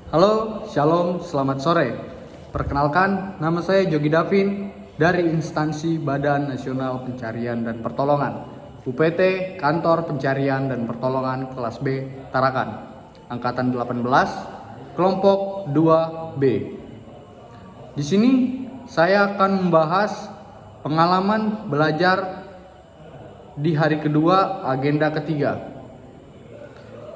Halo, Shalom, selamat sore. Perkenalkan, nama saya Jogi Davin dari instansi Badan Nasional Pencarian dan Pertolongan, UPT Kantor Pencarian dan Pertolongan kelas B Tarakan, Angkatan 18, kelompok 2B. Di sini saya akan membahas pengalaman belajar di hari kedua agenda ketiga.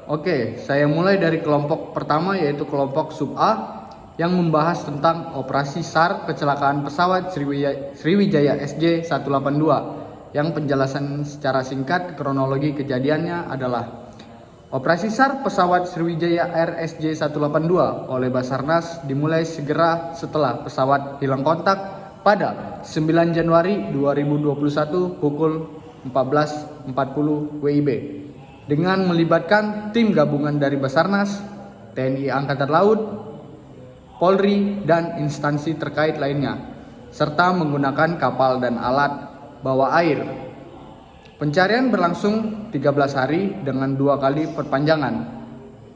Oke, saya mulai dari kelompok pertama yaitu kelompok sub A yang membahas tentang operasi SAR kecelakaan pesawat Sriwijaya SJ182 yang penjelasan secara singkat kronologi kejadiannya adalah operasi SAR pesawat Sriwijaya Air SJ182 oleh Basarnas dimulai segera setelah pesawat hilang kontak pada 9 Januari 2021 pukul 14.40 WIB. Dengan melibatkan tim gabungan dari Basarnas, TNI Angkatan Laut, Polri, dan instansi terkait lainnya, serta menggunakan kapal dan alat bawah air. Pencarian berlangsung 13 hari dengan 2 kali perpanjangan,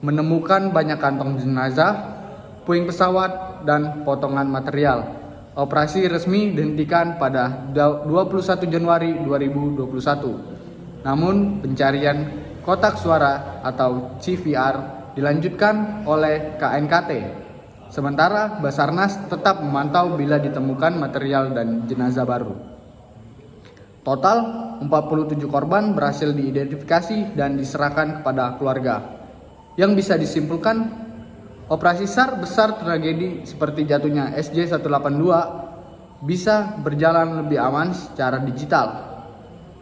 menemukan banyak kantong jenazah, puing pesawat, dan potongan material. Operasi resmi dihentikan pada 21 Januari 2021. Namun pencarian kotak suara atau CVR dilanjutkan oleh KNKT. Sementara Basarnas tetap memantau bila ditemukan material dan jenazah baru. Total 47 korban berhasil diidentifikasi dan diserahkan kepada keluarga. Yang bisa disimpulkan, operasi SAR besar tragedi seperti jatuhnya SJ182 bisa berjalan lebih aman secara digital,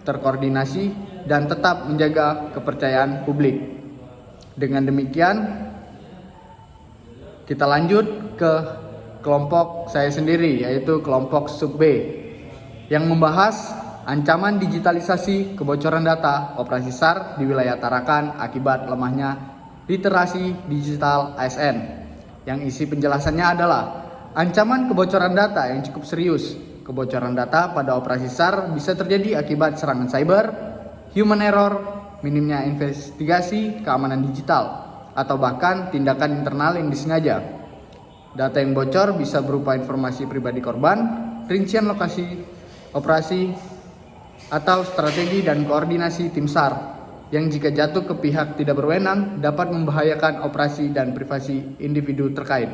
terkoordinasi, dan tetap menjaga kepercayaan publik. Dengan demikian, kita lanjut ke kelompok saya sendiri, yaitu kelompok sub B, yang membahas ancaman digitalisasi kebocoran data operasi SAR di wilayah Tarakan akibat lemahnya literasi digital ASN. Yang isi penjelasannya adalah ancaman kebocoran data yang cukup serius. Kebocoran data pada operasi SAR bisa terjadi akibat serangan cyber, human error, minimnya investigasi keamanan digital, atau bahkan tindakan internal yang disengaja. Data yang bocor bisa berupa informasi pribadi korban, rincian lokasi operasi, atau strategi dan koordinasi tim SAR yang jika jatuh ke pihak tidak berwenang dapat membahayakan operasi dan privasi individu terkait.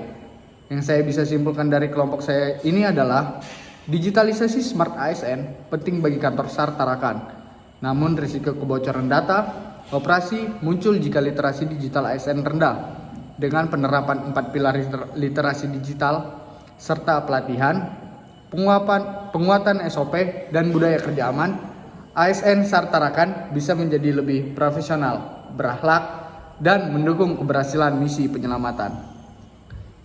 Yang saya bisa simpulkan dari kelompok saya ini adalah digitalisasi smart ASN penting bagi kantor SAR Tarakan. Namun risiko kebocoran data operasi muncul jika literasi digital ASN rendah. Dengan penerapan 4 pilar literasi digital serta pelatihan, penguatan SOP dan budaya kerja aman, ASN SAR Tarakan bisa menjadi lebih profesional, berakhlak, dan mendukung keberhasilan misi penyelamatan.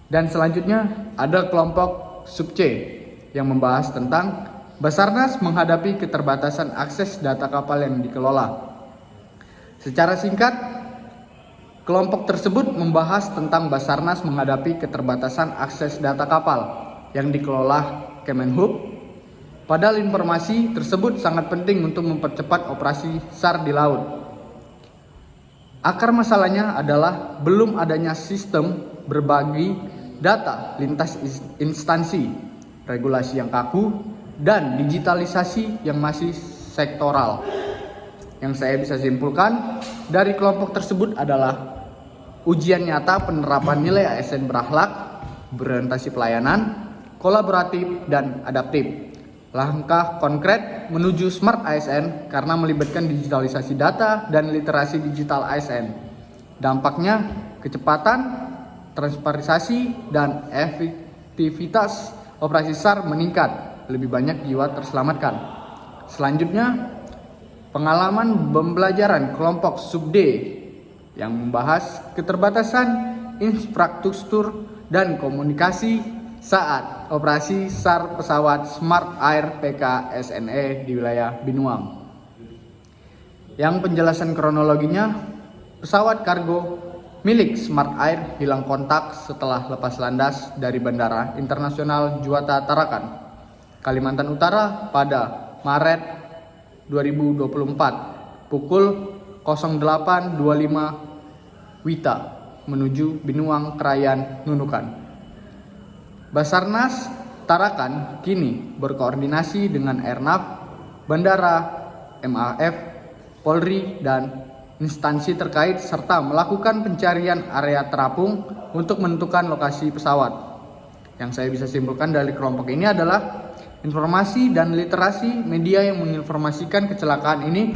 Dan selanjutnya ada kelompok sub C yang membahas tentang Basarnas menghadapi keterbatasan akses data kapal yang dikelola. Secara singkat, kelompok tersebut membahas tentang Basarnas menghadapi keterbatasan akses data kapal yang dikelola Kemenhub. Padahal informasi tersebut sangat penting untuk mempercepat operasi SAR di laut. Akar masalahnya adalah belum adanya sistem berbagi data lintas instansi, regulasi yang kaku, dan digitalisasi yang masih sektoral. Yang saya bisa simpulkan dari kelompok tersebut adalah ujian nyata penerapan nilai ASN berakhlak, berorientasi pelayanan, kolaboratif, dan adaptif. Langkah konkret menuju smart ASN karena melibatkan digitalisasi data dan literasi digital ASN. Dampaknya kecepatan, transparansi, dan efektivitas operasi SAR meningkat. Lebih banyak jiwa terselamatkan. Selanjutnya, pengalaman pembelajaran kelompok sub D yang membahas keterbatasan infrastruktur dan komunikasi saat operasi SAR pesawat Smart Air PKSNE di wilayah Binuang. Yang penjelasan kronologinya, pesawat kargo milik Smart Air hilang kontak setelah lepas landas dari Bandara Internasional Juanda Tarakan, Kalimantan Utara pada Maret 2024 pukul 08.25 WITA menuju Binuang Krayan Nunukan. Basarnas Tarakan kini berkoordinasi dengan Airnav, Bandara, MAF, Polri, dan instansi terkait serta melakukan pencarian area terapung untuk menentukan lokasi pesawat. Yang saya bisa simpulkan dari kelompok ini adalah informasi dan literasi media yang menginformasikan kecelakaan ini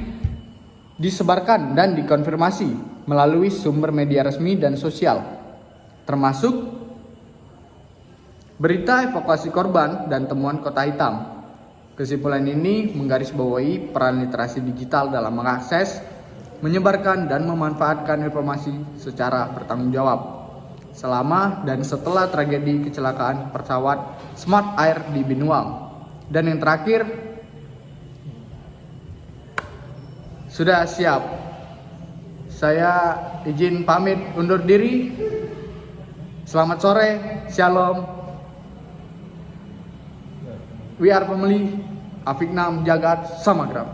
disebarkan dan dikonfirmasi melalui sumber media resmi dan sosial, termasuk berita evakuasi korban dan temuan kota hitam. Kesimpulan ini menggarisbawahi peran literasi digital dalam mengakses, menyebarkan, dan memanfaatkan informasi secara bertanggung jawab selama dan setelah tragedi kecelakaan pesawat Smart Air di Binuang. Dan yang terakhir, sudah siap. Saya izin pamit undur diri. Selamat sore, shalom. We are family, Afiknam Jagat Samagram.